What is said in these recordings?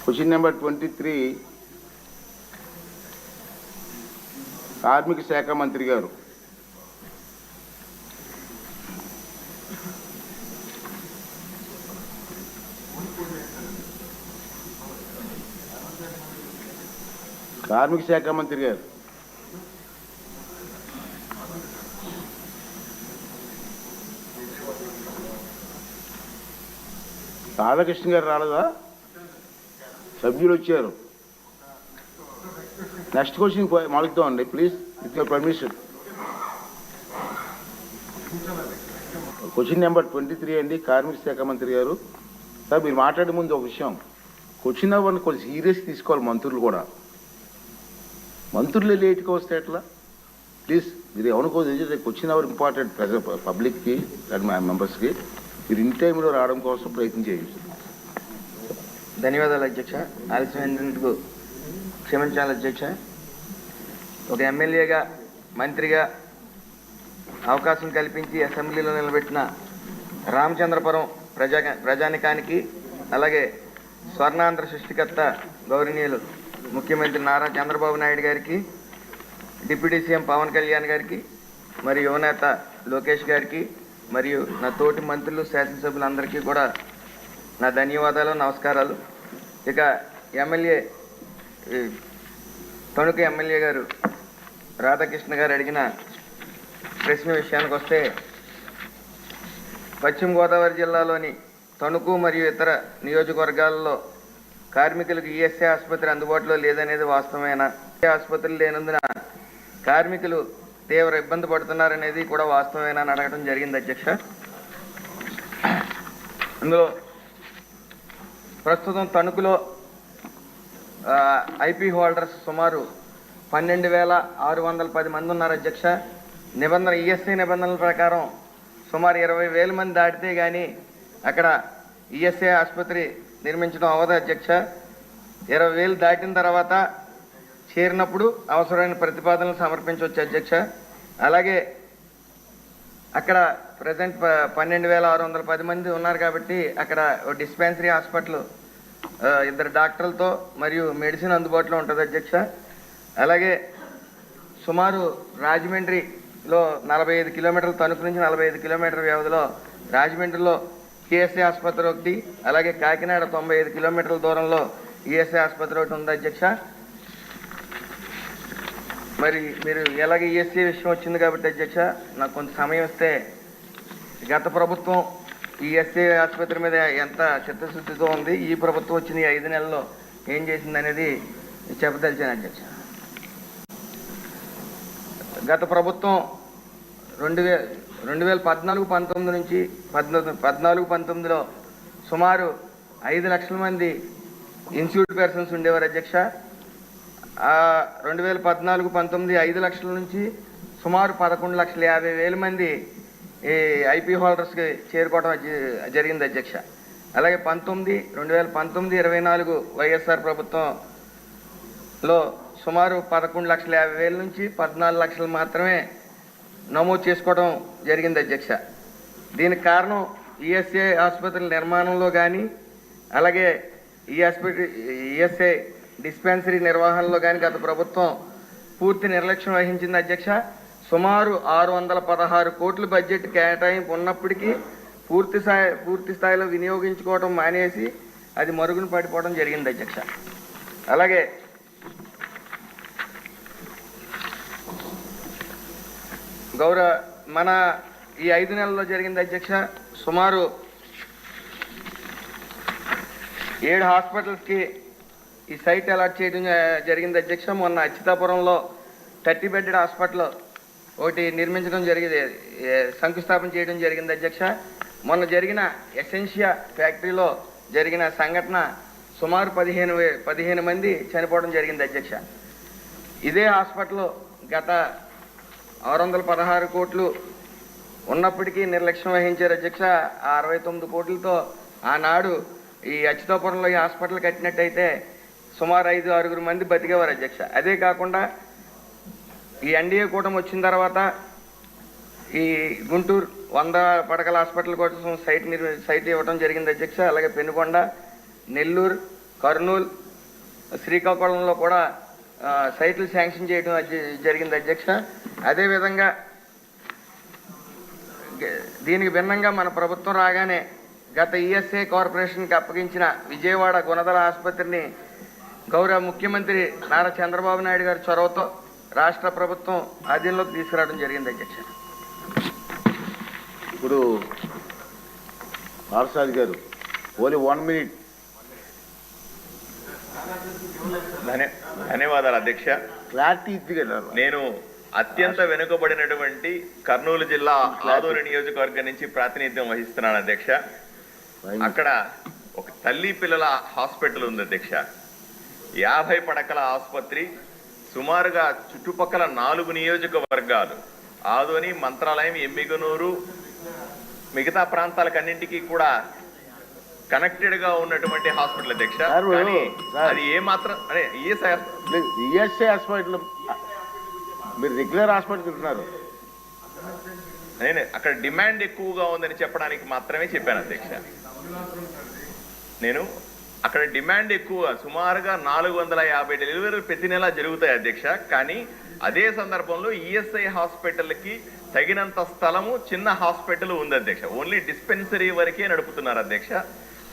Question number 23 కార్మిక శాఖ మంత్రి గారు. కార్మిక శాఖ మంత్రి గారు రాధాకృష్ణ గారు రాలేదా? సభ్యులు వచ్చారు. నెక్స్ట్ క్వశ్చన్ మొదలుతామండి please, with your permission. Question number 23 అండి, కార్మిక శాఖ మంత్రి గారు. సార్ మీరు మాట్లాడే ముందు ఒక విషయం, క్వశ్చన్ నెంబర్ని కొంచెం సీరియస్ తీసుకోవాలి మంత్రులు కూడా. మంత్రులు లేట్గా వస్తే ఎట్లా? ప్లీజ్ మీరు ఎవరికోసం క్వశ్చన్ నెంబర్ ఇంపార్టెంట్ పబ్లిక్కి అండ్ మా మెంబర్స్కి. మీరు ఇన్ టైంలో రావడం కోసం ప్రయత్నం చేయండి. ధన్యవాదాలు అధ్యక్ష. ఆలస్యమైనందుకు క్షమించాలి అధ్యక్ష. ఒక ఎమ్మెల్యేగా మంత్రిగా అవకాశం కల్పించి అసెంబ్లీలో నిలబెట్టిన రామచంద్రపురం ప్రజానికానికి, అలాగే స్వర్ణాంధ్ర సృష్టికర్త గౌరవనీయులు ముఖ్యమంత్రి నారా చంద్రబాబు నాయుడు గారికి, డిప్యూటీ సీఎం పవన్ కళ్యాణ్ గారికి, మరియు యువనేత లోకేష్ గారికి, మరియు నా తోటి మంత్రులు శాసనసభ్యులందరికీ కూడా నా ధన్యవాదాలు, నమస్కారాలు. ఇక తణుకు ఎమ్మెల్యే గారు రాధాకృష్ణ గారు అడిగిన ప్రశ్న విషయానికి వస్తే, పశ్చిమ గోదావరి జిల్లాలోని తణుకు మరియు ఇతర నియోజకవర్గాల్లో కార్మికులకు ఈఎస్ఐ ఆసుపత్రి అందుబాటులో లేదనేది వాస్తవమేనా? ఆసుపత్రులు లేనందున కార్మికులు తీవ్ర ఇబ్బంది పడుతున్నారనేది కూడా వాస్తవమేనా అని అడగడం జరిగింది అధ్యక్ష. అందులో ప్రస్తుతం తణుకులో ఐపీ హోల్డర్స్ సుమారు 12,610 మంది ఉన్నారు అధ్యక్ష. ఈఎస్ఐ నిబంధనల ప్రకారం సుమారు 20,000 మంది దాటితే కానీ అక్కడ ఈఎస్ఐ ఆసుపత్రి నిర్మించడం అవ్వదు అధ్యక్ష. 20,000 దాటిన తర్వాత చేరినప్పుడు అవసరమైన ప్రతిపాదనలు సమర్పించవచ్చు అధ్యక్ష. అలాగే అక్కడ ప్రజెంట్ 12,610 మంది ఉన్నారు కాబట్టి అక్కడ డిస్పెన్సరీ హాస్పిటల్ 2 డాక్టర్లతో మరియు మెడిసిన్ అందుబాటులో ఉంటుంది అధ్యక్ష. అలాగే సుమారు రాజమండ్రిలో 45 కిలోమీటర్ల, తణుకు నుంచి 45 కిలోమీటర్ల వ్యవధిలో రాజమండ్రిలో ఈఎస్ఐ ఆసుపత్రి ఒకటి, అలాగే కాకినాడ 95 కిలోమీటర్ల దూరంలో ఈఎస్ఐ ఆసుపత్రి ఒకటి ఉంది అధ్యక్ష. మరి మీరు ఎలాగ ఈఎస్ఐ విషయం వచ్చింది కాబట్టి అధ్యక్ష, నాకు కొంత సమయం ఇస్తే గత ప్రభుత్వం ఈఎస్ఐ ఆసుపత్రి మీద ఎంత చిత్తశుద్ధితో ఉంది, ఈ ప్రభుత్వం వచ్చిన ఈ 5 నెలల్లో ఏం చేసింది అనేది చెప్పదలిచాను అధ్యక్ష. గత ప్రభుత్వం 2014-19 నుంచి 14-19లో సుమారు 5 లక్షల మంది ఇన్స్టిట్యూట్ పర్సన్స్ ఉండేవారు అధ్యక్ష. 2014-19 5 లక్షల నుంచి సుమారు 11,50,000 మంది ఈ ఐపీ హోల్డర్స్కి చేరుకోవడం జరిగింది అధ్యక్ష. అలాగే 2019-24 వైఎస్ఆర్ ప్రభుత్వంలో సుమారు 11,50,000 నుంచి 14 లక్షలు మాత్రమే నమోదు చేసుకోవడం జరిగింది అధ్యక్ష. దీనికి కారణం ఈఎస్ఐ ఆసుపత్రుల నిర్మాణంలో కానీ, అలాగే ఈఎస్ఐ డిస్పెన్సరీ నిర్వహణలో కానీ గత ప్రభుత్వం పూర్తి నిర్లక్ష్యం వహించింది అధ్యక్ష. సుమారు 616 కోట్ల బడ్జెట్ కేటాయింపు ఉన్నప్పటికీ పూర్తి స్థాయిలో వినియోగించుకోవడం మానేసి అది మరుగున పడిపోవడం జరిగింది అధ్యక్ష. అలాగే మన ఈ 5 నెలల్లో జరిగింది అధ్యక్ష, సుమారు 7 హాస్పిటల్స్కి ఈ సైట్ అలాట్ చేయడం జరిగింది అధ్యక్ష. మొన్న అచ్యుతాపురంలో 30 బెడ్డెడ్ హాస్పిటల్ ఒకటి నిర్మించడం జరిగింది, శంకుస్థాపన చేయడం జరిగింది అధ్యక్ష. మొన్న జరిగిన ఎసెన్షియా ఫ్యాక్టరీలో జరిగిన సంఘటన సుమారు 15 మంది చనిపోవడం జరిగింది అధ్యక్ష. ఇదే హాస్పిటల్ గత 616 కోట్లు ఉన్నప్పటికీ నిర్లక్ష్యం వహించారు అధ్యక్ష. 69 కోట్లతో ఆనాడు ఈ అచ్యుతాపురంలో ఈ హాస్పిటల్ కట్టినట్టయితే సుమారు 5-6 మంది బతికేవారు అధ్యక్ష. అదే కాకుండా ఈ ఎన్డీఏ కూటమి వచ్చిన తర్వాత ఈ గుంటూరు 100 పడకల హాస్పిటల్ కోసం సైట్ ఇవ్వడం జరిగింది అధ్యక్ష. అలాగే పెనుకొండ, నెల్లూరు, కర్నూలు, శ్రీకాకుళంలో కూడా సైట్లు శాంక్షన్ చేయడం జరిగింది అధ్యక్ష. అదేవిధంగా దీనికి భిన్నంగా మన ప్రభుత్వం రాగానే గత ఈఎస్ఐ కార్పొరేషన్కి అప్పగించిన విజయవాడ గుణదల ఆసుపత్రిని గౌరవ ముఖ్యమంత్రి నారా చంద్రబాబు నాయుడు గారి చొరవతో రాష్ట్ర ప్రభుత్వం ఆధీనంలోకి తీసుకురావడం జరిగింది అధ్యక్ష. ఇప్పుడు పార్సాది గారు ఓన్లీ 1 minute. ధన్యవాదాలు అధ్యక్ష. క్లారిటీ ఇద్దిగా నేను అత్యంత వెనుకబడినటువంటి కర్నూలు జిల్లా ఆదోని నియోజకవర్గం నుంచి ప్రాతినిధ్యం వహిస్తున్నాను అధ్యక్ష. అక్కడ ఒక తల్లి పిల్లల హాస్పిటల్ ఉంది అధ్యక్ష. 50 పడకల ఆసుపత్రి. సుమారుగా చుట్టుపక్కల 4 నియోజకవర్గాలు ఆదోని, మంత్రాలయం, ఎమ్మిగనూరు, మిగతా ప్రాంతాలకన్నింటికీ కూడా కనెక్టెడ్ గా ఉన్నటువంటి హాస్పిటల్ అధ్యక్ష. అది ఏ మాత్రం ఈఎస్ఐ హాస్పిటల్ మీరు రెగ్యులర్ హాస్పిటల్ ఉంటున్నారు. నేను అక్కడ డిమాండ్ ఎక్కువగా ఉందని చెప్పడానికి మాత్రమే చెప్పాను అధ్యక్ష. నేను అక్కడ డిమాండ్ ఎక్కువ, సుమారుగా 450 డెలివరీలు ప్రతి నెల జరుగుతాయి అధ్యక్ష. కానీ అదే సందర్భంలో ఈఎస్ఐ హాస్పిటల్కి తగినంత స్థలము, చిన్న హాస్పిటల్ ఉంది అధ్యక్ష. ఓన్లీ డిస్పెన్సరీ వరకే నడుపుతున్నారు అధ్యక్ష.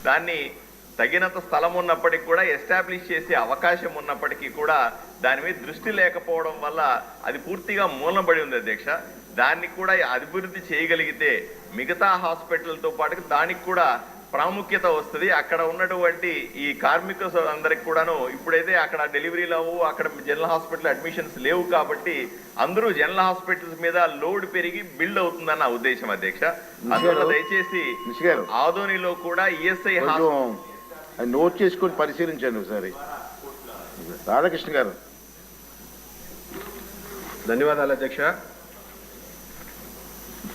దాన్ని తగినంత స్థలం ఉన్నప్పటికీ కూడా, ఎస్టాబ్లిష్ చేసే అవకాశం ఉన్నప్పటికీ కూడా దాని మీద దృష్టి లేకపోవడం వల్ల అది పూర్తిగా మూలనబడి ఉంది అధ్యక్ష. దాన్ని కూడా అభివృద్ధి చేయగలిగితే మిగతా హాస్పిటల్తో పాటు దానికి కూడా ప్రాముఖ్యత వస్తుంది. అక్కడ ఉన్నటువంటి ఈ కార్మికులు అందరికి కూడాను ఇప్పుడైతే అక్కడ డెలివరీలు అవ్వు, అక్కడ జనరల్ హాస్పిటల్ అడ్మిషన్స్ లేవు కాబట్టి అందరూ జనరల్ హాస్పిటల్స్ మీద లోడ్ పెరిగి బిల్డ్ అవుతుందన్న ఉద్దేశం అధ్యక్ష. అందువల్ల దయచేసి ఆదోనిలో కూడా ఈఎస్ఐ నోట్ చేసుకొని పరిశీలించండి ఒకసారి. రాధాకృష్ణ గారు. ధన్యవాదాలు అధ్యక్ష.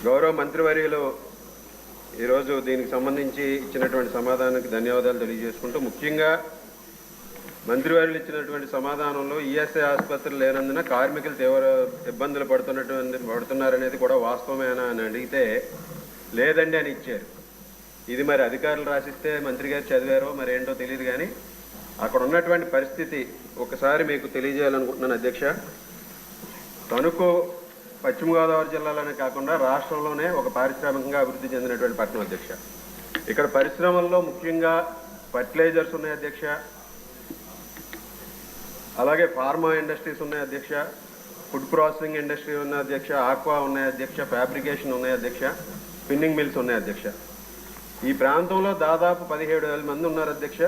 గౌరవ మంత్రివర్యులు ఈరోజు దీనికి సంబంధించి ఇచ్చినటువంటి సమాధానానికి ధన్యవాదాలు తెలియజేసుకుంటూ, ముఖ్యంగా మంత్రివర్యులు ఇచ్చినటువంటి సమాధానంలో ఈఎస్ఐ ఆసుపత్రులు లేనందున కార్మికులు తీవ్ర ఇబ్బందులు పడుతున్నారనేది కూడా వాస్తవమేనా అని అడిగితే లేదండి అని ఇచ్చారు. ఇది మరి అధికారులు రాసిస్తే మంత్రి గారు చదివారో మరి ఏంటో తెలియదు. కానీ అక్కడ ఉన్నటువంటి పరిస్థితి ఒకసారి మీకు తెలియజేయాలనుకుంటున్నాను అధ్యక్ష. తణుకు పశ్చిమ గోదావరి జిల్లాలోనే కాకుండా రాష్ట్రంలోనే ఒక పారిశ్రామికంగా అభివృద్ధి చెందినటువంటి పట్టణం అధ్యక్ష. ఇక్కడ పరిశ్రమల్లో ముఖ్యంగా ఫర్టిలైజర్స్ ఉన్నాయి అధ్యక్ష, అలాగే ఫార్మా ఇండస్ట్రీస్ ఉన్నాయి అధ్యక్ష, ఫుడ్ ప్రాసెసింగ్ ఇండస్ట్రీ ఉన్నాయి అధ్యక్ష, ఆక్వా ఉన్నాయి అధ్యక్ష, ఫ్యాబ్రికేషన్ ఉన్నాయి అధ్యక్ష, స్పిన్నింగ్ మిల్స్ ఉన్నాయి అధ్యక్ష. ఈ ప్రాంతంలో దాదాపు 17,000 మంది ఉన్నారు అధ్యక్ష.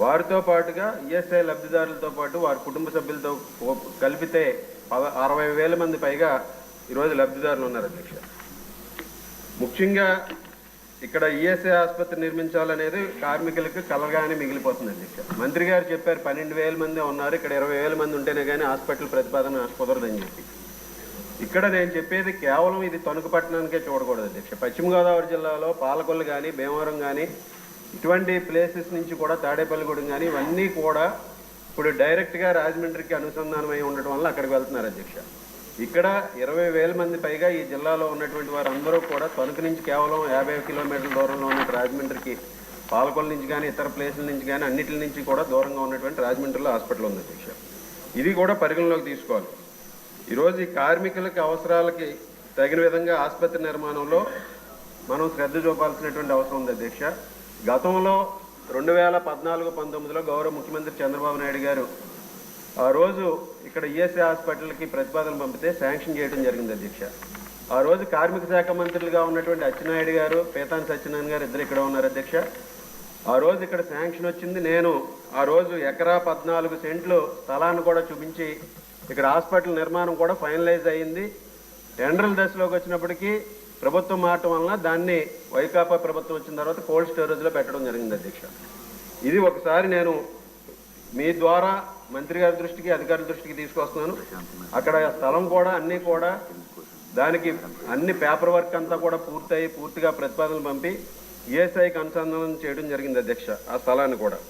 వారితో పాటుగా ఈఎస్ఐ లబ్ధిదారులతో పాటు వారి కుటుంబ సభ్యులతో కలిపితే 60,000 మంది పైగా ఈరోజు లబ్ధిదారులు ఉన్నారు అధ్యక్ష. ముఖ్యంగా ఇక్కడ ఈఎస్ఐ ఆసుపత్రి నిర్మించాలనేది కార్మికులకు కలగానే మిగిలిపోతుంది అధ్యక్ష. మంత్రి గారు చెప్పారు 12,000 మంది ఉన్నారు, ఇక్కడ 20,000 మంది ఉంటేనే కానీ హాస్పిటల్ ప్రతిపాదన కుదరదని చెప్పి. ఇక్కడ నేను చెప్పేది కేవలం ఇది తణుకు పట్టణానికే చూడకూడదు అధ్యక్ష. పశ్చిమ గోదావరి జిల్లాలో పాలకొల్లు కానీ, భీమవరం కానీ, ఇటువంటి ప్లేసెస్ నుంచి కూడా తాడేపల్లిగూడెం కానీ ఇవన్నీ కూడా ఇప్పుడు డైరెక్ట్గా రాజమండ్రికి అనుసంధానమై ఉండటం వల్ల అక్కడికి వెళ్తున్నారు అధ్యక్ష. ఇక్కడ 20,000 మంది పైగా ఈ జిల్లాలో ఉన్నటువంటి వారందరూ కూడా తణుకు నుంచి కేవలం 50 కిలోమీటర్ల దూరంలో ఉన్న రాజమండ్రికి, పాలకొల్లు నుంచి కానీ ఇతర ప్లేసుల నుంచి కానీ అన్నిటి నుంచి కూడా దూరంగా ఉన్నటువంటి రాజమండ్రిలో హాస్పిటల్ ఉంది అధ్యక్ష. ఇది కూడా పరిగణలోకి తీసుకోవాలి. ఈరోజు ఈ కార్మికులకి అవసరాలకి తగిన విధంగా ఆసుపత్రి నిర్మాణంలో మనం శ్రద్ధ చూపాల్సినటువంటి అవసరం ఉంది అధ్యక్ష. గతంలో 2014-19లో గౌరవ ముఖ్యమంత్రి చంద్రబాబు నాయుడు గారు ఆ రోజు ఇక్కడ ఈఎస్ఐ హాస్పిటల్కి ప్రతిపాదన పంపితే శాంక్షన్ చేయడం జరిగింది అధ్యక్ష. ఆ రోజు కార్మిక శాఖ మంత్రులుగా ఉన్నటువంటి అచ్చెన్నాయుడు గారు, పేతాని సత్యనారాయణ గారు ఇద్దరు ఇక్కడ ఉన్నారు అధ్యక్ష. ఆ రోజు ఇక్కడ శాంక్షన్ వచ్చింది. నేను ఆ రోజు ఎకరా 14 సెంట్లు స్థలాన్ని కూడా చూపించి ఇక్కడ హాస్పిటల్ నిర్మాణం కూడా ఫైనలైజ్ అయ్యింది. టెండర్ల దశలోకి వచ్చినప్పటికీ ప్రభుత్వం మారటం వలన దాన్ని వైకాపా ప్రభుత్వం వచ్చిన తర్వాత కోల్డ్ స్టోరేజ్లో పెట్టడం జరిగింది అధ్యక్ష. ఇది ఒకసారి నేను మీ ద్వారా మంత్రి గారి దృష్టికి, అధికారుల దృష్టికి తీసుకొస్తున్నాను. అక్కడ స్థలం కూడా అన్నీ కూడా దానికి అన్ని పేపర్ వర్క్ అంతా కూడా పూర్తిగా ప్రతిపాదనలు పంపి ఈఎస్ఐకి అనుసంధానం చేయడం జరిగింది అధ్యక్ష. ఆ స్థలాన్ని కూడా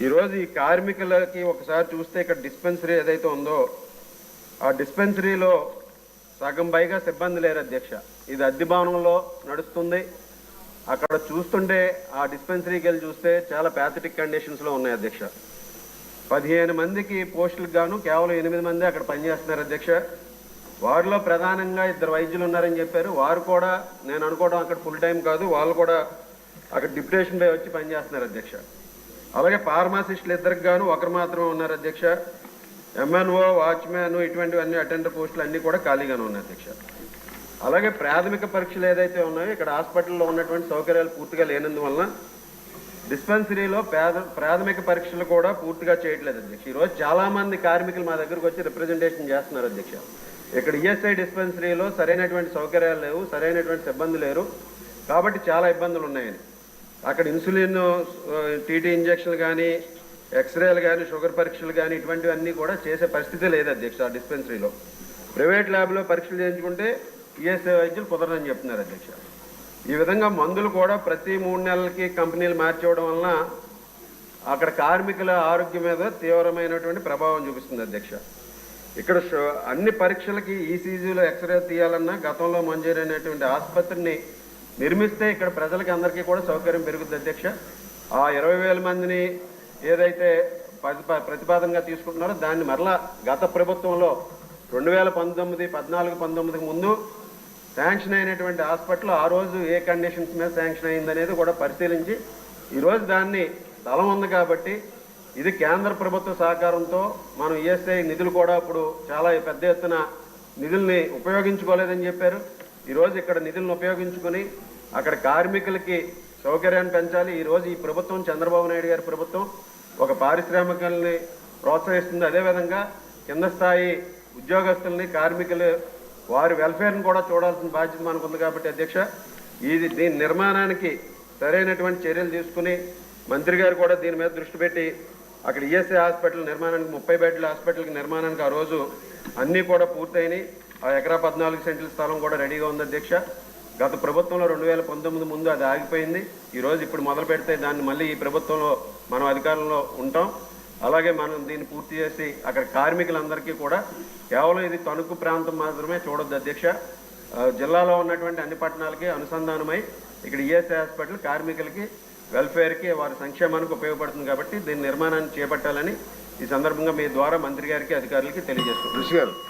ఈరోజు ఈ కార్మికులకి ఒకసారి చూస్తే ఇక్కడ డిస్పెన్సరీ ఏదైతే ఉందో ఆ డిస్పెన్సరీలో సగం పైగా సిబ్బంది లేరు అధ్యక్ష. ఇది అద్దె భవనంలో నడుస్తుంది. అక్కడ చూస్తుంటే ఆ డిస్పెన్సరీకి వెళ్ళి చూస్తే చాలా ప్యాథటిక్ కండిషన్స్లో ఉన్నాయి అధ్యక్ష. 15 మందికి పోస్టులకు గాను కేవలం 8 మంది అక్కడ పనిచేస్తున్నారు అధ్యక్ష. వారిలో ప్రధానంగా 2 వైద్యులు ఉన్నారని చెప్పారు. వారు కూడా నేను అనుకోవడం అక్కడ ఫుల్ టైం కాదు, వాళ్ళు కూడా అక్కడ డిప్యుటేషన్ పై వచ్చి పనిచేస్తున్నారు అధ్యక్ష. అలాగే ఫార్మాసిస్టులు 2కి గాను 1 మాత్రమే ఉన్నారు అధ్యక్ష. ఎంఎన్ఓ, వాచ్మ్యాన్ ఇటువంటివన్నీ అటెండర్ పోస్టులు అన్నీ కూడా ఖాళీగానే ఉన్నాయి అధ్యక్ష. అలాగే ప్రాథమిక పరీక్షలు ఏదైతే ఉన్నాయో ఇక్కడ హాస్పిటల్లో ఉన్నటువంటి సౌకర్యాలు పూర్తిగా లేనందువలన డిస్పెన్సరీలో ప్రాథమిక పరీక్షలు కూడా పూర్తిగా చేయట్లేదు అధ్యక్ష. ఈరోజు చాలామంది కార్మికులు మా దగ్గరకు వచ్చి రిప్రజెంటేషన్ చేస్తున్నారు అధ్యక్ష. ఇక్కడ ఈఎస్ఐ డిస్పెన్సరీలో సరైనటువంటి సౌకర్యాలు లేవు, సరైనటువంటి సిబ్బంది లేరు, కాబట్టి చాలా ఇబ్బందులు ఉన్నాయని. అక్కడ ఇన్సులిన్, టీటీ ఇంజక్షన్లు కానీ, ఎక్స్రేలు కానీ, షుగర్ పరీక్షలు కానీ ఇటువంటివన్నీ కూడా చేసే పరిస్థితి లేదు అధ్యక్ష. ఆ డిస్పెన్సరీలో ప్రైవేట్ ల్యాబ్లో పరీక్షలు చేయించుకుంటే ఈఎస్ఐ వైద్యులు కుదరదని చెప్తున్నారు అధ్యక్ష. ఈ విధంగా మందులు కూడా ప్రతి 3 నెలలకి కంపెనీలు మార్చేయడం వలన అక్కడ కార్మికుల ఆరోగ్యం మీద తీవ్రమైనటువంటి ప్రభావం చూపిస్తుంది అధ్యక్ష. ఇక్కడ అన్ని పరీక్షలకి ఈసీజీలో ఎక్స్రే తీయాలన్నా గతంలో మంజూరైనటువంటి ఆసుపత్రిని నిర్మిస్తే ఇక్కడ ప్రజలకి అందరికీ కూడా సౌకర్యం పెరుగుతుంది అధ్యక్ష. ఆ 20,000 మందిని ఏదైతే ప్రతిపాదనగా తీసుకుంటున్నారో దాన్ని మరలా గత ప్రభుత్వంలో 2019, 14, 19 ముందు శాంక్షన్ అయినటువంటి హాస్పిటల్ ఆ రోజు ఏ కండిషన్స్ మీద శాంక్షన్ అయిందనేది కూడా పరిశీలించి ఈరోజు దాన్ని స్థలం ఉంది కాబట్టి ఇది కేంద్ర ప్రభుత్వ సహకారంతో మనం ఈఎస్ఐ నిధులు కూడా ఇప్పుడు చాలా పెద్ద ఎత్తున నిధుల్ని ఉపయోగించుకోలేదని చెప్పారు. ఈరోజు ఇక్కడ నిధులను ఉపయోగించుకొని అక్కడ కార్మికులకి సౌకర్యాన్ని పెంచాలి. ఈరోజు ఈ ప్రభుత్వం, చంద్రబాబు నాయుడు గారి ప్రభుత్వం ఒక పారిశ్రామికల్ని ప్రోత్సహిస్తుంది. అదేవిధంగా కింద స్థాయి ఉద్యోగస్తుల్ని, కార్మికులు వారి వెల్ఫేర్ని కూడా చూడాల్సిన బాధ్యత మనకు ఉంది కాబట్టి అధ్యక్ష దీని నిర్మాణానికి సరైనటువంటి చర్యలు తీసుకుని మంత్రి గారు కూడా దీని మీద దృష్టి పెట్టి అక్కడ ఈఎస్ఐ హాస్పిటల్ నిర్మాణానికి 30 బెడ్ల హాస్పిటల్కి నిర్మాణానికి ఆ రోజు అన్నీ కూడా పూర్తయినాయి. ఆ ఎకరా 14 సెంట్ల స్థలం కూడా రెడీగా ఉంది అధ్యక్ష. గత ప్రభుత్వంలో 2019 ముందు అది ఆగిపోయింది. ఈరోజు ఇప్పుడు మొదలు పెడితే దాన్ని మళ్ళీ ఈ ప్రభుత్వంలో మనం అధికారంలో ఉంటాం. అలాగే మనం దీన్ని పూర్తి చేసి అక్కడ కార్మికులందరికీ కూడా కేవలం ఇది తణుకు ప్రాంతం మాత్రమే చూడొద్దు అధ్యక్ష. జిల్లాలో ఉన్నటువంటి అన్ని పట్టణాలకి అనుసంధానమై ఇక్కడ ఈఎస్ఐ హాస్పిటల్ కార్మికులకి వెల్ఫేర్కి, వారి సంక్షేమానికి ఉపయోగపడుతుంది కాబట్టి దీని నిర్మాణాన్ని చేపట్టాలని ఈ సందర్భంగా మీ ద్వారా మంత్రి గారికి, అధికారులకి తెలియజేస్తున్నాను. ఋషి గారు